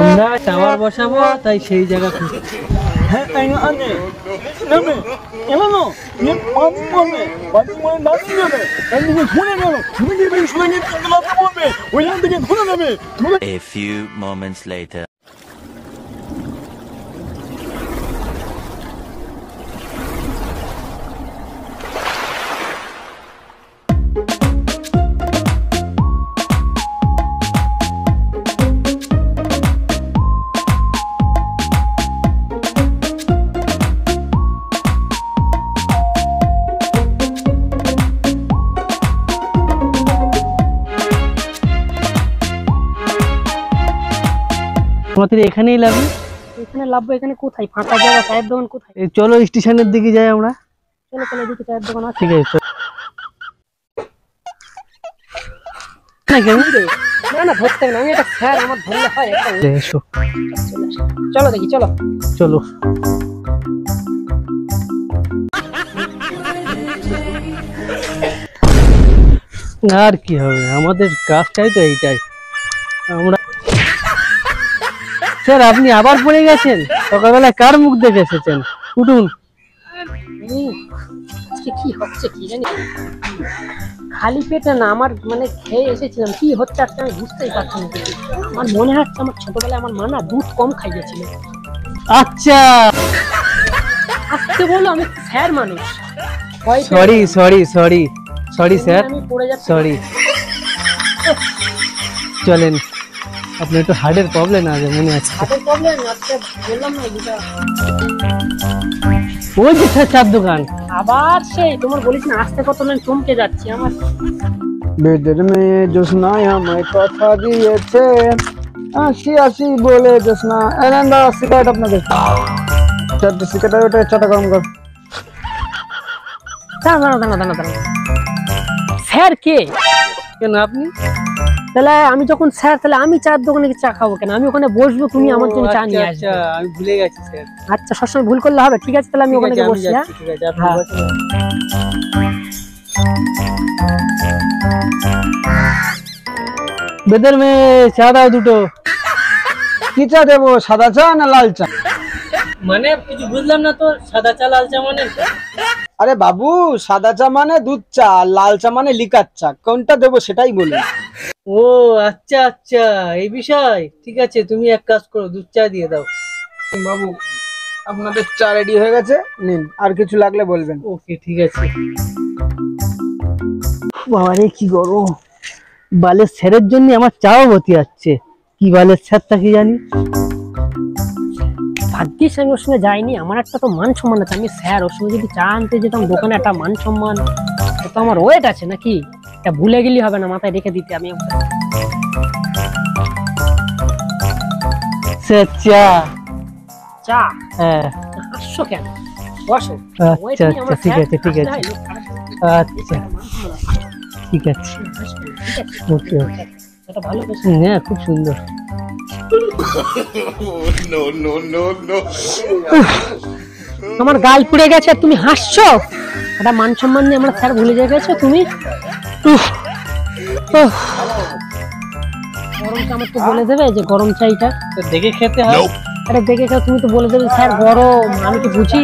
আমরা টাওয়ার বসাবো, তাই সেই জায়গা খুঁজছি। হ্যাঁ তাই না আনে নেবে এলো ये पानी बोलবে পানি বলে নাচি নেবে এদিকে ঘুরে গেল তুমি কি বেশ শুনে নিতে লাগবে বলবে ওইখান থেকে ঘুরে নেবে। A few moments later. আমাদের এখানেই লাগবে। এখানে লাভবো? এখানে কোথায় ফাঁকা জায়গা? চায়ের দোকান কোথায়? চলো স্টেশনের দিকে যাই আমরা। চলো চলো, এদিকে চায়ের দোকান আছে। ঠিক আছে না না ধরতে না, আমি এটা স্যার, আমার ধরলে হয়। এসো চলো দেখি, চলো চলো। আর কি হবে, আমাদের কাজটাই তো এইটাই। আমরা স্যার আপনি আবার পড়ে গেছেন? সকালবেলা কার মুখ দেখে এসেছেন? উঠুন। কি হচ্ছে কি জানি, খালি পেটে না, আমার মানে খেয়ে এসেছিলাম, কি হচ্ছে আজকে আমি বুঝতেই পারছি না। আমার মনে হচ্ছে আমার ছোটবেলায় আমার মা না দুধ কম খাইয়েছিল। আচ্ছা আজকে বলো, আমি স্যার মানুষ। Sorry sorry sorry sorry sir, আমি পড়ে যাচ্ছি। সরি। চলেন, আপনার একটু হার্টের প্রবলেম আছে মনে আছে? হার্টের প্রবলেম আজকে বললাম না এটা। ওই যে স্যার চার দোকান। আবার সেই তোমার বলিস না, আস্তে কত না চমকে যাচ্ছি আমার। বেদের মেয়ে জোসনায় আমায় কথা দিয়েছে, আসি আসি বলে জোসনা। এনান্দা সিগারেট আপনাদের চারটে সিগারেট, ওটা চাটা গরম কর। দাঁড়া দাঁড়া দাঁড়া দাঁড়া, স্যার কে? কেন আপনি? তাহলে আমি যখন স্যার, তাহলে আমি চার দোকানে চা খাবো কেন? আমি ওখানে বসবো, তুমি আমার জন্য চা নিয়ে আসবে। আমি ভুলে গেছি স্যার। আচ্ছা, সবসময় ভুল করলে হবে? ঠিক আছে, তাহলে আমি ওখানে বসছি। হ্যাঁ ঠিক আছে, আপনি হ্যাঁ। বসুন। বেদের মেয়ে চা দাও দুটো। কি চা দেবো, সাদা চা না লাল চা? মানে কিছু বুঝলাম না তো, সাদা চা লাল চা মানে? আরে বাবু, সাদা চা মানে দুধ চা, আর লাল চা মানে লিকার চা, কোনটা দেবো সেটাই বলুন। ও আচ্ছা আচ্ছা, এই বিষয়। ঠিক আছে, তুমি এক কাজ করো, দুধ চা দিয়ে দাও। বাবু আপনাদের চা রেডি হয়ে গেছে, নিন, আর কিছু লাগলে বলবেন। ওকে ঠিক আছে। বাবারে কি গরম, বালের স্যারের জন্য আমার চাও হতে যাচ্ছে। কি বালের স্যারটা কি জানি। ভাগ্যিস আমি ওর সঙ্গে যাইনি, আমার একটা তো মান সম্মান আছে। আমি স্যার, ওর সঙ্গে যদি চা আনতে যেতাম দোকানে, একটা মান সম্মান তো আমার ওয়েট আছে নাকি? এটা ভুলে গেলেই হবে না, মাথায় রেখে দিতে। আমি স্যার চা। চা? হ্যাঁ। হাসছো কেন? বসো। আচ্ছা আচ্ছা ঠিক আছে ঠিক আছে। আচ্ছা ঠিক আছে, ওকে ওকে। এটা ভালো বেশ। হ্যাঁ খুব সুন্দর। আমার গাল পুড়ে গেছে আর তুমি হাসছো? এটা মান সম্মান নিয়ে আমরা স্যার ভুলে গেছো তুমি। গরম চা আমার তো বলে দেবে যে গরম চাইটা দেখে খেতে হয়। আরে দেখে খাও, তুমি তো বলে দেবে স্যার গরম, আমি তো বুঝি।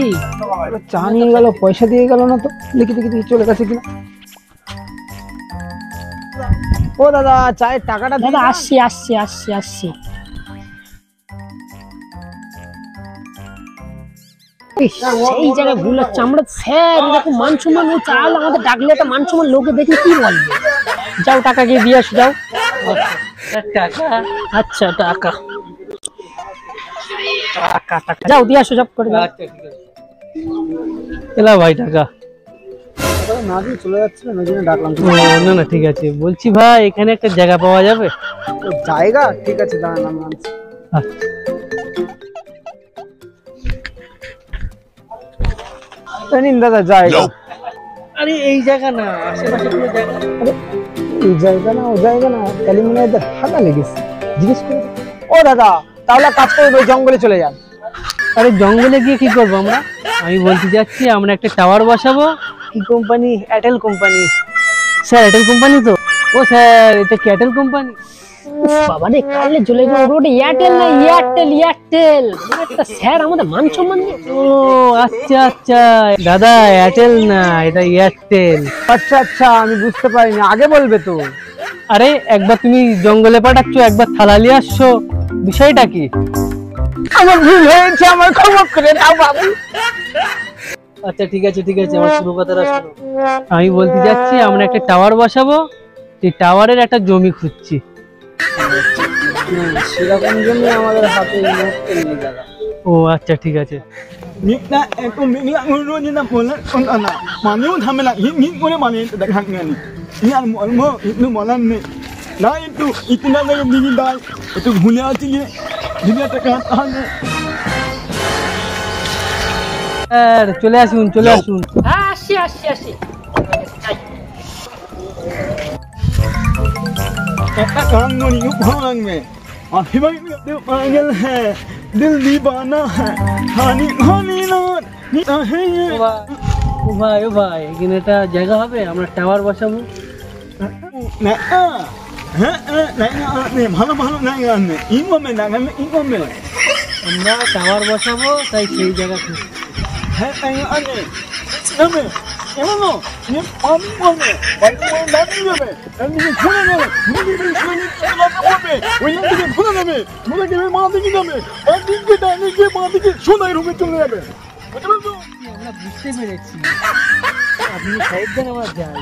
চা নিয়ে গেল, পয়সা দিয়ে গেল না তো, লিখে দেখি দেখি চলে গেছে কিনা। ও দাদা, চায়ের টাকাটা দাদা আসছি আসছি আসছি আসছি। সেই জায়গায় ভুল হচ্ছে, আমরা স্যার এরকম মান সম্মান, ও চাল আমাদের ডাকলে একটা মান সম্মান, লোকে দেখলে কি বলবে? যাও টাকা গিয়ে দিয়ে আসো, যাও। টাকা? আচ্ছা টাকা টাকা টাকা যাও দিয়ে আসো, জব করে যাও। আচ্ছা ঠিক আছে, এলা ভাই টাকা। না দিয়ে চলে যাচ্ছিলেন, ওই জন্য ডাকলাম। না না ঠিক আছে, বলছি ভাই এখানে একটা জায়গা পাওয়া যাবে? জায়গা? ঠিক আছে দাঁড়ান, আমি আনছি। নিন দাদা জায়গা। আরে এই জায়গা না, আশেপাশে কোনো জায়গা? এই জায়গা না, ও জায়গা না, তাহলে মনে হয় হাঁকা লেগেছে, জিজ্ঞেস করে। ও দাদা, তাহলে কাজ করবে, ওই জঙ্গলে চলে যান। আরে জঙ্গলে গিয়ে কি করবো আমরা? আমি বলতে যাচ্ছি আমরা একটা টাওয়ার বসাবো। কি company? Airtel company. Sir Airtel company তো? ও স্যার, এটা কি এয়ারটেল কোম্পানি? বাবা রে কালে চলে গেল রোডে এয়ারটেল না এয়ারটেল একটা স্যার আমাদের মান সম্মান দিয়ে ও আচ্ছা আচ্ছা দাদা এয়ারটেল না এটা এয়ারটেল। আচ্ছা আচ্ছা আমি বুঝতে পারিনি, আগে বলবে তো। আরে একবার তুমি জঙ্গলে পাঠাচ্ছ একবার থালা নিয়ে আসছো, বিষয়টা কি? আমার ভুল হয়েছে, আমার ক্ষমা করে দাও বাবু। আচ্ছা ঠিক আছে আমার পুরো কথাটা শোনো। আমি বলতে যাচ্ছি আমরা একটা টাওয়ার বসাবো, সেই টাওয়ারের একটা জমি খুঁজছি। সেরকম জমি আমাদের হাতে এই মুহূর্তে নেই দাদা। ও আচ্ছা ঠিক আছে। Nikna eko mikna nguru ni na bola on ana mani un hamela hing ngure mani dak hak ngani ni al mo itu molan ni na itu na na bigi dai itu bhule ati ye dunia ta kan ahne sir চলে আসুন হ্যাঁ আসি eta kan ngoni u bhalang me ahi bai de pagal hai dil deewana hai hani na ni ahe ও ভাই এখানে একটা জায়গা হবে, আমরা টাওয়ার বসাবো। na ne bhalo bhalo na ngane ingo me na ngame ingo me আমরা tower বসাবো তাই সেই জায়গা খুঁজছি। hai ai ane name এমনো নি পানি পড়বে পানি পড়ে নামি যাবে আমি খুলে নেবে মুদি বিল শুনে লাগা পড়বে ওই দিকে খুলে নেবে মুদি গেলে মা দিকে যাবে আর দিকে ডানে গিয়ে মা দিকে সোনাই রুমে চলে যাবে বুঝতে পারছো? আমরা বুঝতে পেরেছি, আপনি সাইড দেন আমরা যাই।